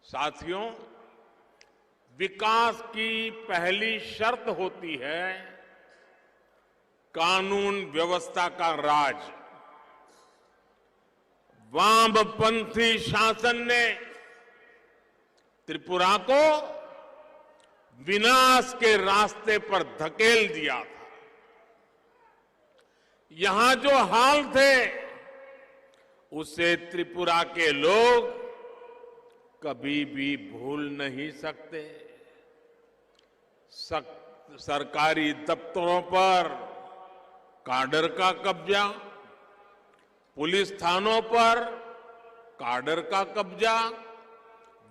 साथियों, विकास की पहली शर्त होती है कानून व्यवस्था का राज। वामपंथी शासन ने त्रिपुरा को विनाश के रास्ते पर धकेल दिया था। यहां जो हाल थे उसे त्रिपुरा के लोग कभी भी भूल नहीं सकते। सरकारी दफ्तरों पर काडर का कब्जा, पुलिस थानों पर काडर का कब्जा,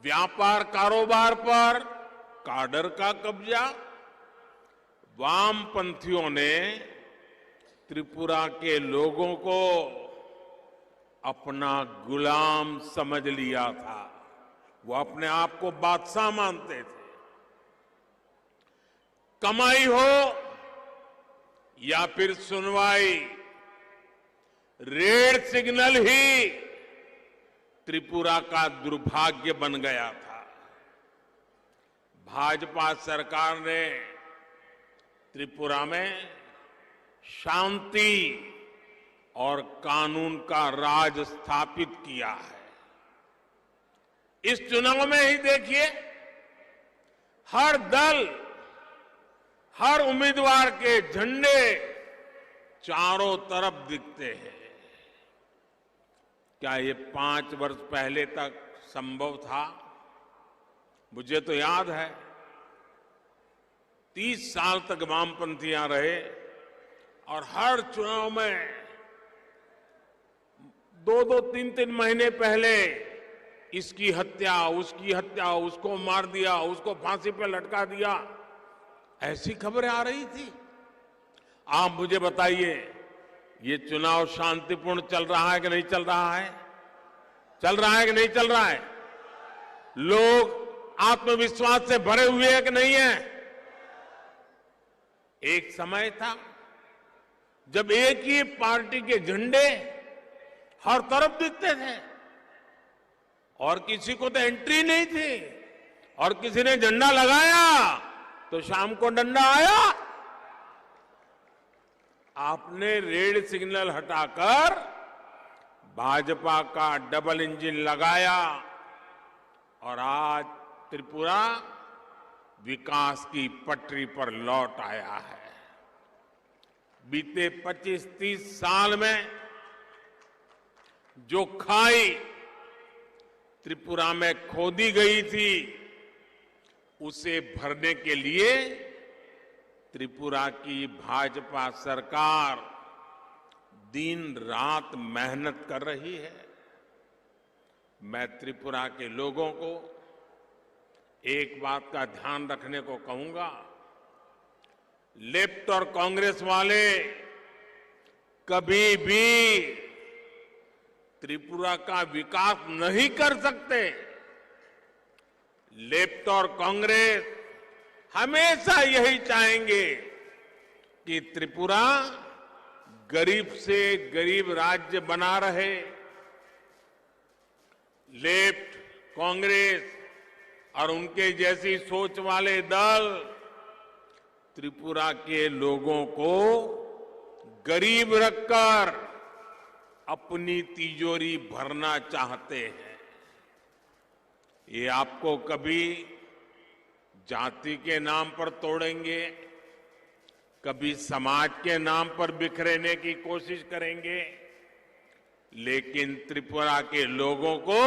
व्यापार कारोबार पर काडर का कब्जा। वामपंथियों ने त्रिपुरा के लोगों को अपना गुलाम समझ लिया था। वो अपने आप को बादशाह मानते थे। कमाई हो या फिर सुनवाई, रेड सिग्नल ही त्रिपुरा का दुर्भाग्य बन गया था। भाजपा सरकार ने त्रिपुरा में शांति और कानून का राज स्थापित किया है। इस चुनाव में ही देखिए, हर दल, हर उम्मीदवार के झंडे चारों तरफ दिखते हैं। क्या ये 5 वर्ष पहले तक संभव था? मुझे तो याद है 30 साल तक वामपंथी यहां रहे और हर चुनाव में 2-2, 3-3 महीने पहले इसकी हत्या, उसकी हत्या, उसको मार दिया, उसको फांसी पर लटका दिया, ऐसी खबरें आ रही थी। आप मुझे बताइए, ये चुनाव शांतिपूर्ण चल रहा है कि नहीं चल रहा है? चल रहा है कि नहीं चल रहा है? लोग आत्मविश्वास से भरे हुए हैं कि नहीं है? एक समय था जब एक ही पार्टी के झंडे हर तरफ दिखते थे और किसी को तो एंट्री नहीं थी, और किसी ने झंडा लगाया तो शाम को डंडा आया। आपने रेड सिग्नल हटाकर भाजपा का डबल इंजन लगाया और आज त्रिपुरा विकास की पटरी पर लौट आया है। बीते 25-30 साल में जो खाई त्रिपुरा में खोदी गई थी, उसे भरने के लिए त्रिपुरा की भाजपा सरकार दिन रात मेहनत कर रही है। मैं त्रिपुरा के लोगों को एक बात का ध्यान रखने को कहूंगा, लेफ्ट और कांग्रेस वाले कभी भी त्रिपुरा का विकास नहीं कर सकते। लेफ्ट और कांग्रेस हमेशा यही चाहेंगे कि त्रिपुरा गरीब से गरीब राज्य बना रहे। लेफ्ट, कांग्रेस और उनके जैसी सोच वाले दल त्रिपुरा के लोगों को गरीब रखकर अपनी तिजोरी भरना चाहते हैं। ये आपको कभी जाति के नाम पर तोड़ेंगे, कभी समाज के नाम पर बिखरने की कोशिश करेंगे, लेकिन त्रिपुरा के लोगों को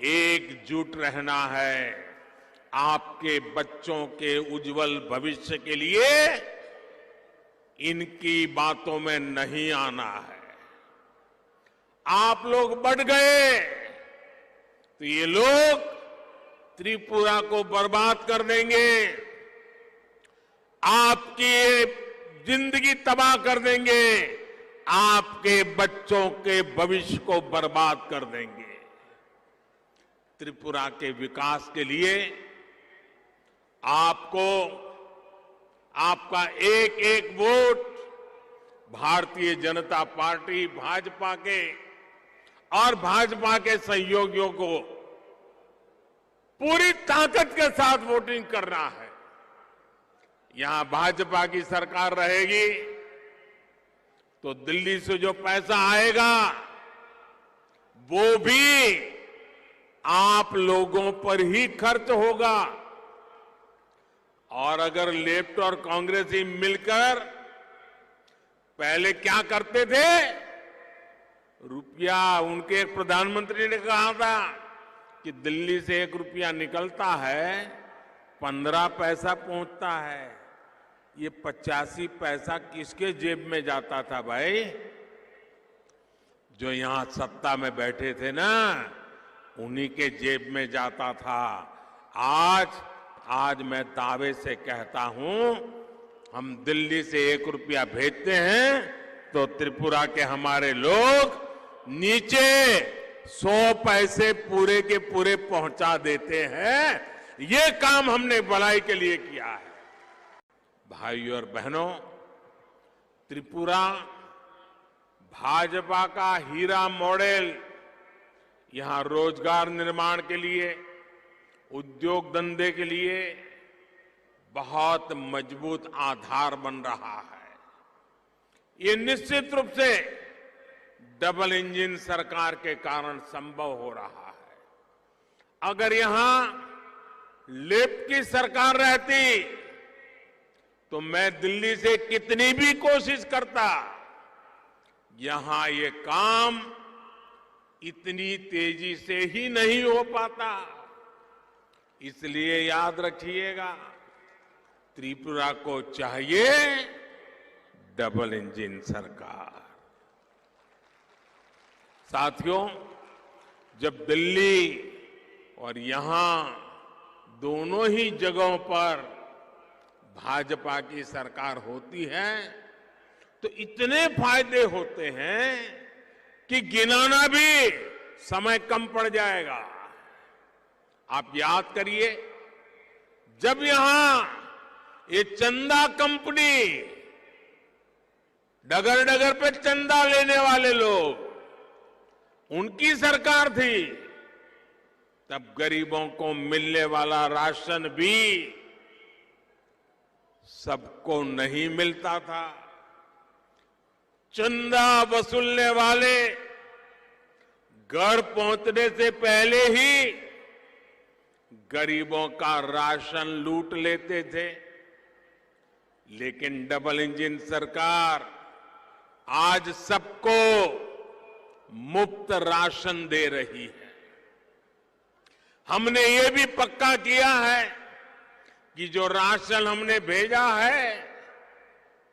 एकजुट रहना है। आपके बच्चों के उज्जवल भविष्य के लिए इनकी बातों में नहीं आना है। आप लोग बढ़ गए तो ये लोग त्रिपुरा को बर्बाद कर देंगे, आपकी जिंदगी तबाह कर देंगे, आपके बच्चों के भविष्य को बर्बाद कर देंगे। त्रिपुरा के विकास के लिए आपको आपका एक एक वोट भारतीय जनता पार्टी, भाजपा के और भाजपा के सहयोगियों को पूरी ताकत के साथ वोटिंग करना है। यहां भाजपा की सरकार रहेगी तो दिल्ली से जो पैसा आएगा वो भी आप लोगों पर ही खर्च होगा। और अगर लेफ्ट और कांग्रेसी मिलकर पहले क्या करते थे, रुपया, उनके एक प्रधानमंत्री ने कहा था कि दिल्ली से 1 रुपया निकलता है 15 पैसा पहुंचता है। ये 85 पैसा किसके जेब में जाता था भाई? जो यहां सत्ता में बैठे थे ना, उन्हीं के जेब में जाता था। आज मैं दावे से कहता हूं, हम दिल्ली से 1 रुपया भेजते हैं तो त्रिपुरा के हमारे लोग नीचे 100 पैसे पूरे के पूरे पहुंचा देते हैं। ये काम हमने भलाई के लिए किया है। भाइयों और बहनों, त्रिपुरा भाजपा का हीरा मॉडल यहां रोजगार निर्माण के लिए, उद्योग धंधे के लिए बहुत मजबूत आधार बन रहा है। ये निश्चित रूप से डबल इंजन सरकार के कारण संभव हो रहा है। अगर यहां लेफ्ट की सरकार रहती तो मैं दिल्ली से कितनी भी कोशिश करता, यहां ये काम इतनी तेजी से ही नहीं हो पाता। इसलिए याद रखिएगा, त्रिपुरा को चाहिए डबल इंजन सरकार। साथियों, जब दिल्ली और यहां दोनों ही जगहों पर भाजपा की सरकार होती है तो इतने फायदे होते हैं कि गिनाना भी समय कम पड़ जाएगा। आप याद करिए, जब यहां ये चंदा कंपनी, डगर डगर पे चंदा लेने वाले लोग, उनकी सरकार थी, तब गरीबों को मिलने वाला राशन भी सबको नहीं मिलता था। चंदा वसूलने वाले घर पहुंचने से पहले ही गरीबों का राशन लूट लेते थे। लेकिन डबल इंजन सरकार आज सबको मुफ्त राशन दे रही है। हमने ये भी पक्का किया है कि जो राशन हमने भेजा है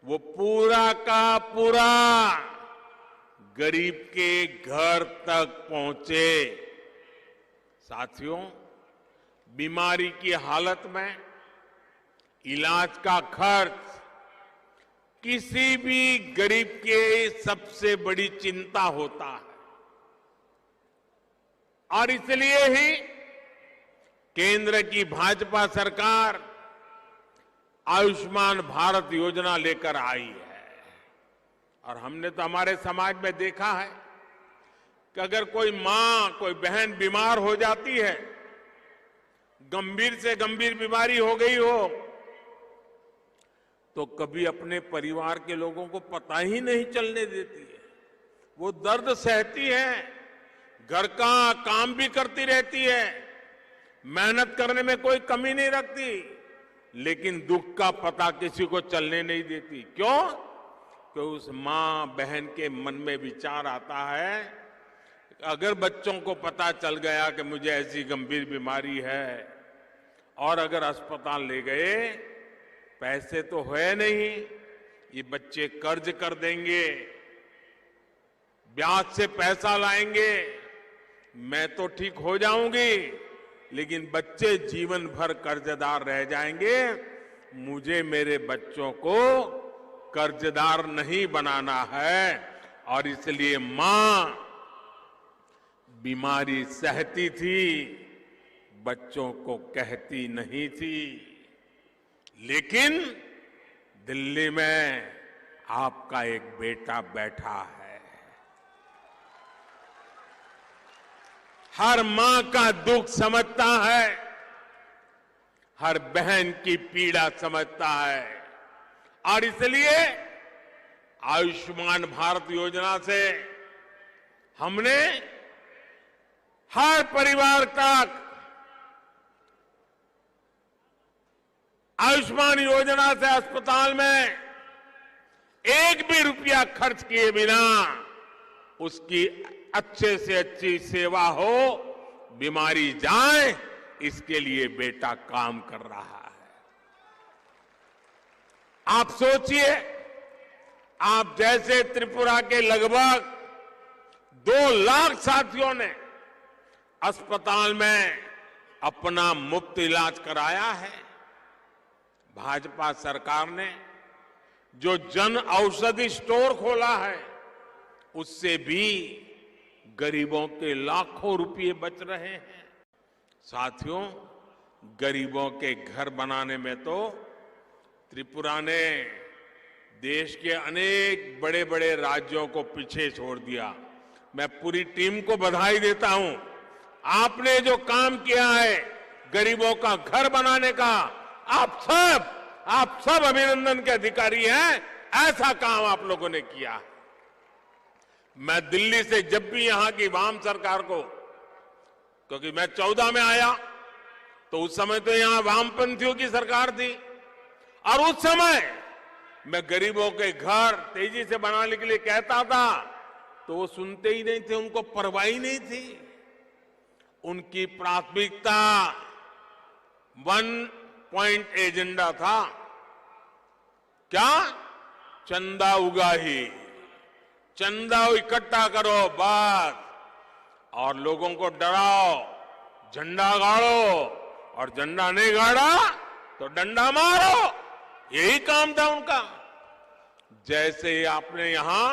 वो पूरा का पूरा गरीब के घर तक पहुंचे। साथियों, बीमारी की हालत में इलाज का खर्च किसी भी गरीब के सबसे बड़ी चिंता होता है। और इसलिए ही केंद्र की भाजपा सरकार आयुष्मान भारत योजना लेकर आई है। और हमने तो हमारे समाज में देखा है कि अगर कोई मां, कोई बहन बीमार हो जाती है, गंभीर से गंभीर बीमारी हो गई हो, तो कभी अपने परिवार के लोगों को पता ही नहीं चलने देती है। वो दर्द सहती है, घर का काम भी करती रहती है, मेहनत करने में कोई कमी नहीं रखती, लेकिन दुख का पता किसी को चलने नहीं देती। क्यों? कि उस मां बहन के मन में विचार आता है, अगर बच्चों को पता चल गया कि मुझे ऐसी गंभीर बीमारी है और अगर अस्पताल ले गए, पैसे तो है नहीं, ये बच्चे कर्ज कर देंगे, ब्याज से पैसा लाएंगे, मैं तो ठीक हो जाऊंगी, लेकिन बच्चे जीवन भर कर्जदार रह जाएंगे। मुझे मेरे बच्चों को कर्जदार नहीं बनाना है। और इसलिए मां बीमारी सहती थी, बच्चों को कहती नहीं थी। लेकिन दिल्ली में आपका एक बेटा बैठा है, हर मां का दुख समझता है, हर बहन की पीड़ा समझता है और इसलिए आयुष्मान भारत योजना से हमने हर परिवार तक आयुष्मान योजना से अस्पताल में एक भी रुपया खर्च किए बिना उसकी अच्छे से अच्छी सेवा हो, बीमारी जाए, इसके लिए बेटा काम कर रहा है। आप सोचिए, आप जैसे त्रिपुरा के लगभग 2 लाख साथियों ने अस्पताल में अपना मुफ्त इलाज कराया है। भाजपा सरकार ने जो जन औषधि स्टोर खोला है, उससे भी गरीबों के लाखों रुपए बच रहे हैं। साथियों, गरीबों के घर बनाने में तो त्रिपुरा ने देश के अनेक बड़े बड़े राज्यों को पीछे छोड़ दिया। मैं पूरी टीम को बधाई देता हूं। आपने जो काम किया है गरीबों का घर बनाने का, आप सब अभिनंदन के अधिकारी हैं। ऐसा काम आप लोगों ने किया। मैं दिल्ली से जब भी यहां की वाम सरकार को, क्योंकि मैं 14 में आया तो उस समय तो यहां वामपंथियों की सरकार थी, और उस समय मैं गरीबों के घर तेजी से बनाने के लिए कहता था तो वो सुनते ही नहीं थे, उनको परवाह ही नहीं थी। उनकी प्राथमिकता 1 पॉइंट एजेंडा था। क्या? चंदा उगाही, चंदा इकट्ठा करो बस, और लोगों को डराओ, झंडा गाड़ो, और झंडा नहीं गाड़ा तो डंडा मारो। यही काम था उनका। जैसे ही आपने यहां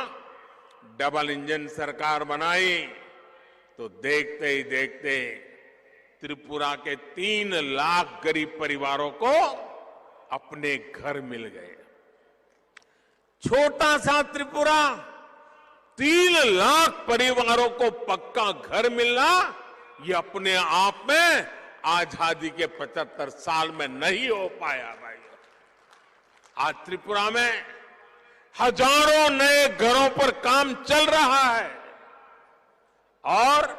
डबल इंजन सरकार बनाई तो देखते ही देखते त्रिपुरा के 3 लाख गरीब परिवारों को अपने घर मिल गए। छोटा सा त्रिपुरा, 3 लाख परिवारों को पक्का घर मिलना, ये अपने आप में आजादी के 75 साल में नहीं हो पाया भाई। आज त्रिपुरा में हजारों नए घरों पर काम चल रहा है, और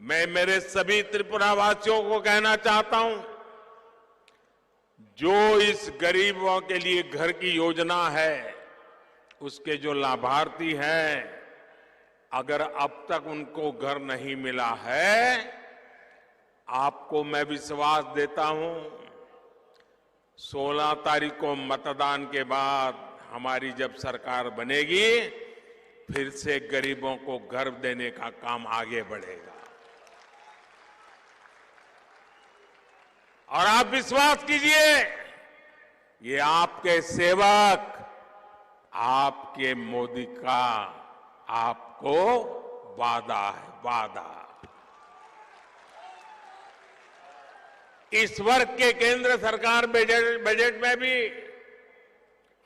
मैं मेरे सभी त्रिपुरा वासियों को कहना चाहता हूं, जो इस गरीबों के लिए घर की योजना है, उसके जो लाभार्थी हैं, अगर अब तक उनको घर नहीं मिला है, आपको मैं विश्वास देता हूं 16 तारीख को मतदान के बाद हमारी जब सरकार बनेगी, फिर से गरीबों को घर देने का काम आगे बढ़ेगा। और आप विश्वास कीजिए, ये आपके सेवक, आपके मोदी का आपको वादा है, वादा। इस वर्ष के केंद्र सरकार बजट में भी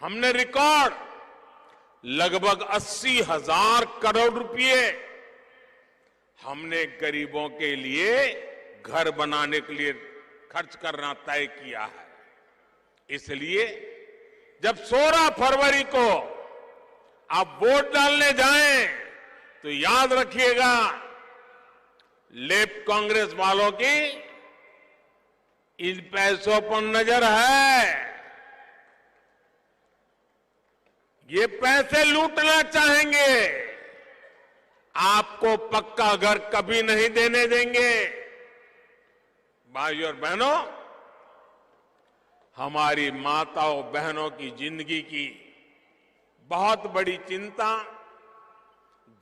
हमने रिकॉर्ड लगभग 80,000 करोड़ रुपए हमने गरीबों के लिए घर बनाने के लिए खर्च करना तय किया है। इसलिए जब 16 फरवरी को आप वोट डालने जाएं तो याद रखिएगा, लेफ्ट कांग्रेस वालों की इन पैसों पर नजर है। ये पैसे लूटना चाहेंगे, आपको पक्का घर कभी नहीं देने देंगे। भाइयों और बहनों, हमारी माताओं बहनों की जिंदगी की बहुत बड़ी चिंता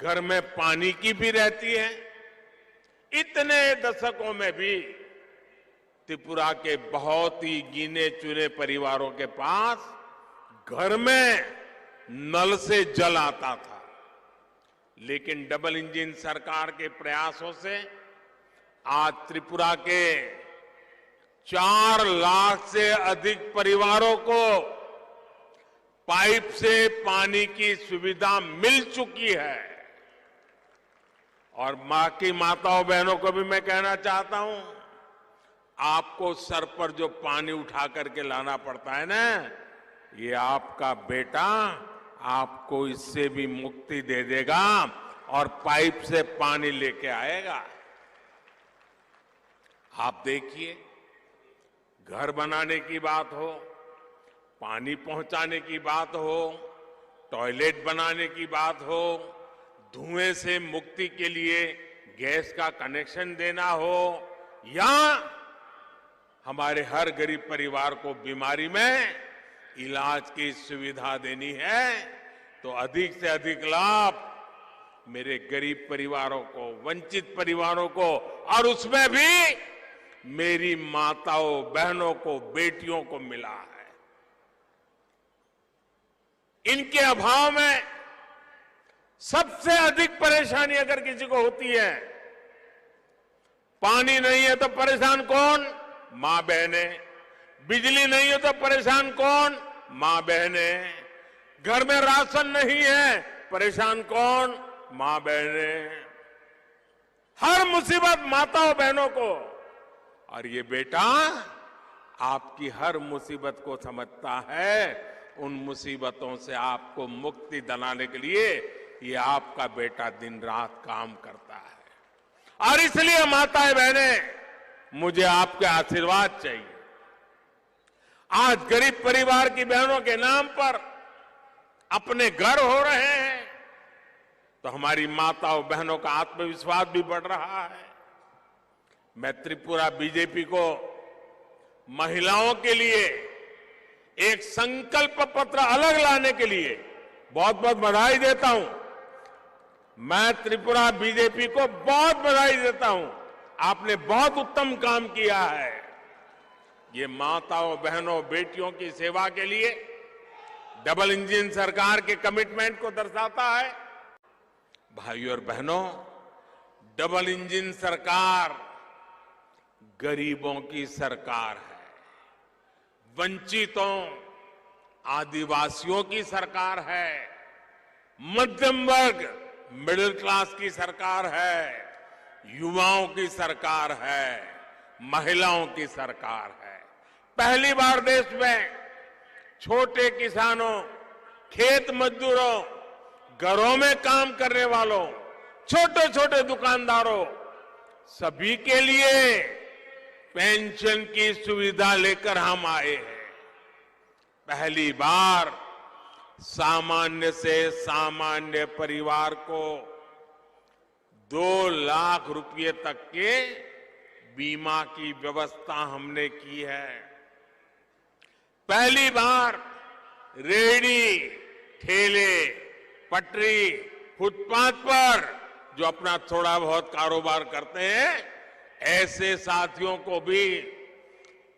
घर में पानी की भी रहती है। इतने दशकों में भी त्रिपुरा के बहुत ही गिने चुने परिवारों के पास घर में नल से जल आता था, लेकिन डबल इंजन सरकार के प्रयासों से आज त्रिपुरा के 4 लाख से अधिक परिवारों को पाइप से पानी की सुविधा मिल चुकी है। और मां की माताओं बहनों को भी मैं कहना चाहता हूं, आपको सर पर जो पानी उठा करके लाना पड़ता है ना, ये आपका बेटा आपको इससे भी मुक्ति दे देगा और पाइप से पानी लेके आएगा। आप देखिए, घर बनाने की बात हो, पानी पहुंचाने की बात हो, टॉयलेट बनाने की बात हो, धुएं से मुक्ति के लिए गैस का कनेक्शन देना हो, या हमारे हर गरीब परिवार को बीमारी में इलाज की सुविधा देनी है, तो अधिक से अधिक लाभ मेरे गरीब परिवारों को, वंचित परिवारों को, और उसमें भी मेरी माताओं, बहनों को, बेटियों को मिला है। इनके अभाव में सबसे अधिक परेशानी अगर किसी को होती है, पानी नहीं है तो परेशान कौन? मां बहने। बिजली नहीं है तो परेशान कौन? मां बहने। घर में राशन नहीं है, परेशान कौन? मां बहने। हर मुसीबत माताओं बहनों को, और ये बेटा आपकी हर मुसीबत को समझता है। उन मुसीबतों से आपको मुक्ति दिलाने के लिए ये आपका बेटा दिन रात काम करता है। और इसलिए माताएं बहनें, मुझे आपके आशीर्वाद चाहिए। आज गरीब परिवार की बहनों के नाम पर अपने घर हो रहे हैं, तो हमारी माताओं बहनों का आत्मविश्वास भी बढ़ रहा है। मैं त्रिपुरा बीजेपी को महिलाओं के लिए एक संकल्प पत्र अलग लाने के लिए बहुत बहुत बधाई देता हूं। मैं त्रिपुरा बीजेपी को बहुत बधाई देता हूं। आपने बहुत उत्तम काम किया है। ये माताओं, बहनों, बेटियों की सेवा के लिए डबल इंजन सरकार के कमिटमेंट को दर्शाता है। भाइयों और बहनों, डबल इंजन सरकार गरीबों की सरकार है, वंचितों, आदिवासियों की सरकार है, मध्यम वर्ग, मिडिल क्लास की सरकार है, युवाओं की सरकार है, महिलाओं की सरकार है। पहली बार देश में छोटे किसानों, खेत मजदूरों, घरों में काम करने वालों, छोटे छोटे दुकानदारों, सभी के लिए पेंशन की सुविधा लेकर हम आए हैं। पहली बार सामान्य से सामान्य परिवार को 2 लाख रुपए तक के बीमा की व्यवस्था हमने की है। पहली बार रेहड़ी, ठेले, पटरी, फुटपाथ पर जो अपना थोड़ा बहुत कारोबार करते हैं, ऐसे साथियों को भी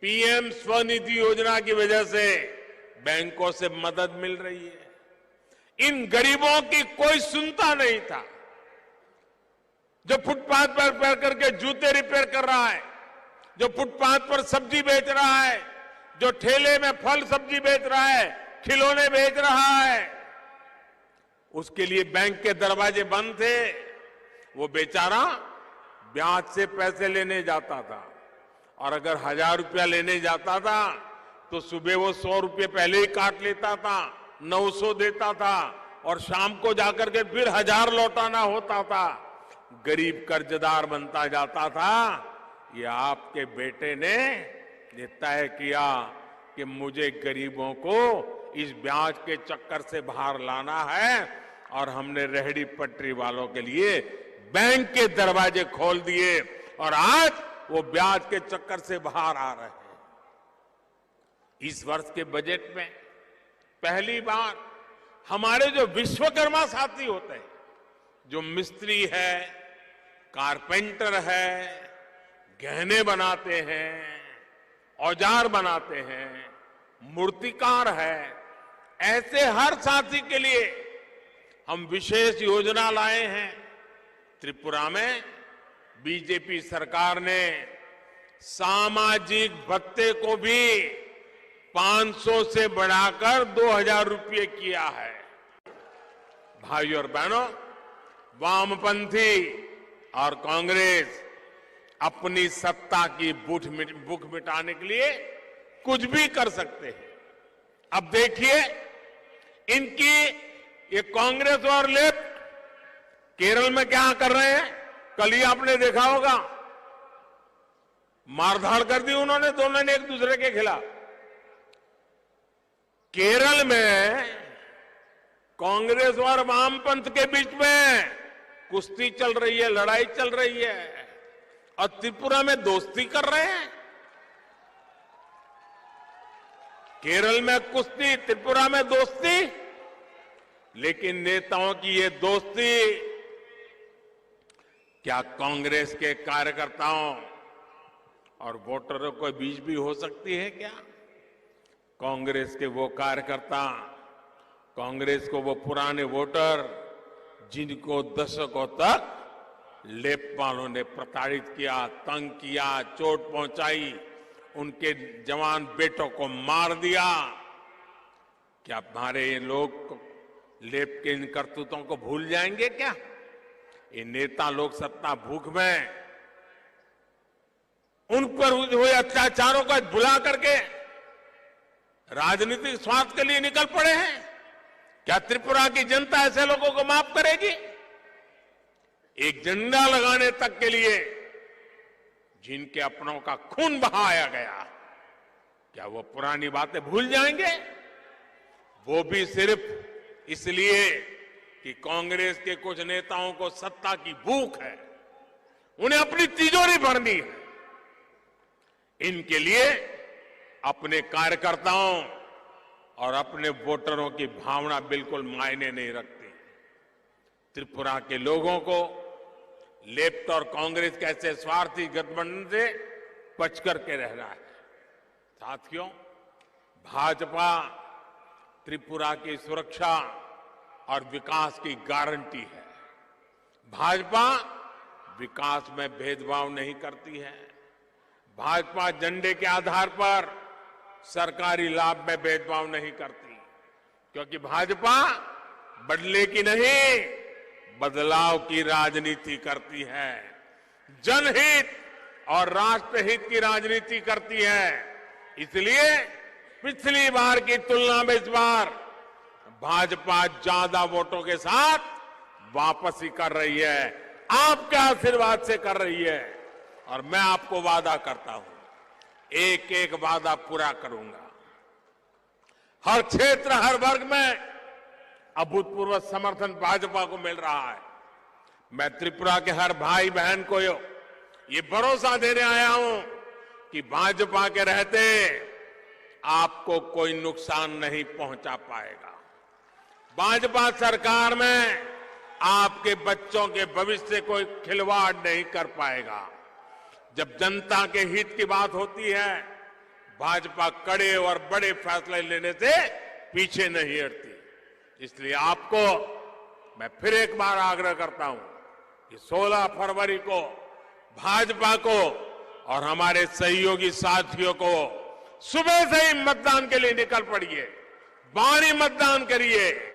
पीएम स्वनिधि योजना की वजह से बैंकों से मदद मिल रही है। इन गरीबों की कोई सुनता नहीं था। जो फुटपाथ पर पैर करके जूते रिपेयर कर रहा है, जो फुटपाथ पर सब्जी बेच रहा है, जो ठेले में फल सब्जी बेच रहा है, खिलौने बेच रहा है, उसके लिए बैंक के दरवाजे बंद थे। वो बेचारा ब्याज से पैसे लेने जाता था, और अगर 1000 रुपया लेने जाता था तो सुबह वो 100 रुपये पहले ही काट लेता था, 900 देता था, और शाम को जाकर के फिर 1000 लौटाना होता था। गरीब कर्जदार बनता जाता था। ये आपके बेटे ने ये तय किया कि मुझे गरीबों को इस ब्याज के चक्कर से बाहर लाना है, और हमने रेहड़ी पटरी वालों के लिए बैंक के दरवाजे खोल दिए, और आज वो ब्याज के चक्कर से बाहर आ रहे हैं। इस वर्ष के बजट में पहली बार हमारे जो विश्वकर्मा साथी होते हैं, जो मिस्त्री है, कारपेंटर है, गहने बनाते हैं, औजार बनाते हैं, मूर्तिकार है, ऐसे हर साथी के लिए हम विशेष योजना लाए हैं। त्रिपुरा में बीजेपी सरकार ने सामाजिक भत्ते को भी 500 से बढ़ाकर 2000 रुपये किया है। भाइयों और बहनों, वामपंथी और कांग्रेस अपनी सत्ता की भूख मिटाने के लिए कुछ भी कर सकते हैं। अब देखिए इनकी ये कांग्रेस और लेफ्ट केरल में क्या कर रहे हैं। कल ही आपने देखा होगा, मारधाड़ कर दी उन्होंने, दोनों ने एक दूसरे के खिलाफ। केरल में कांग्रेस और वामपंथ के बीच में कुश्ती चल रही है, लड़ाई चल रही है, और त्रिपुरा में दोस्ती कर रहे हैं। केरल में कुश्ती, त्रिपुरा में दोस्ती। लेकिन नेताओं की ये दोस्ती क्या कांग्रेस के कार्यकर्ताओं और वोटरों के बीच भी हो सकती है क्या? कांग्रेस के वो कार्यकर्ता, कांग्रेस को वो पुराने वोटर जिनको दशकों तक लेपवालों ने प्रताड़ित किया, तंग किया, चोट पहुंचाई, उनके जवान बेटों को मार दिया, क्या हमारे ये लोग लेप के इन करतूतों को भूल जाएंगे क्या? ये नेता लोग सत्ता भूख में उन पर हुए अत्याचारों को भुला करके राजनीतिक स्वार्थ के लिए निकल पड़े हैं। क्या त्रिपुरा की जनता ऐसे लोगों को माफ करेगी? एक झंडा लगाने तक के लिए जिनके अपनों का खून बहाया गया, क्या वो पुरानी बातें भूल जाएंगे? वो भी सिर्फ इसलिए कि कांग्रेस के कुछ नेताओं को सत्ता की भूख है, उन्हें अपनी तिजोरी भरनी है। इनके लिए अपने कार्यकर्ताओं और अपने वोटरों की भावना बिल्कुल मायने नहीं रखती। त्रिपुरा के लोगों को लेफ्ट और कांग्रेस के ऐसे स्वार्थी गठबंधन से बच करके रहना है। साथियों, भाजपा त्रिपुरा की सुरक्षा और विकास की गारंटी है। भाजपा विकास में भेदभाव नहीं करती है। भाजपा झंडे के आधार पर सरकारी लाभ में भेदभाव नहीं करती, क्योंकि भाजपा बदले की नहीं, बदलाव की राजनीति करती है। जनहित और राष्ट्रहित की राजनीति करती है। इसलिए पिछली बार की तुलना में इस बार भाजपा ज्यादा वोटों के साथ वापसी कर रही है, आपके आशीर्वाद से कर रही है। और मैं आपको वादा करता हूं, एक एक वादा पूरा करूंगा। हर क्षेत्र, हर वर्ग में अभूतपूर्व समर्थन भाजपा को मिल रहा है। मैं त्रिपुरा के हर भाई बहन को ये भरोसा देने आया हूं कि भाजपा के रहते आपको कोई नुकसान नहीं पहुंचा पाएगा। भाजपा सरकार में आपके बच्चों के भविष्य से कोई खिलवाड़ नहीं कर पाएगा। जब जनता के हित की बात होती है, भाजपा कड़े और बड़े फैसले लेने से पीछे नहीं हटती। इसलिए आपको मैं फिर एक बार आग्रह करता हूं कि 16 फरवरी को भाजपा को और हमारे सहयोगी साथियों को सुबह से ही मतदान के लिए निकल पड़िए, बारी मतदान करिए।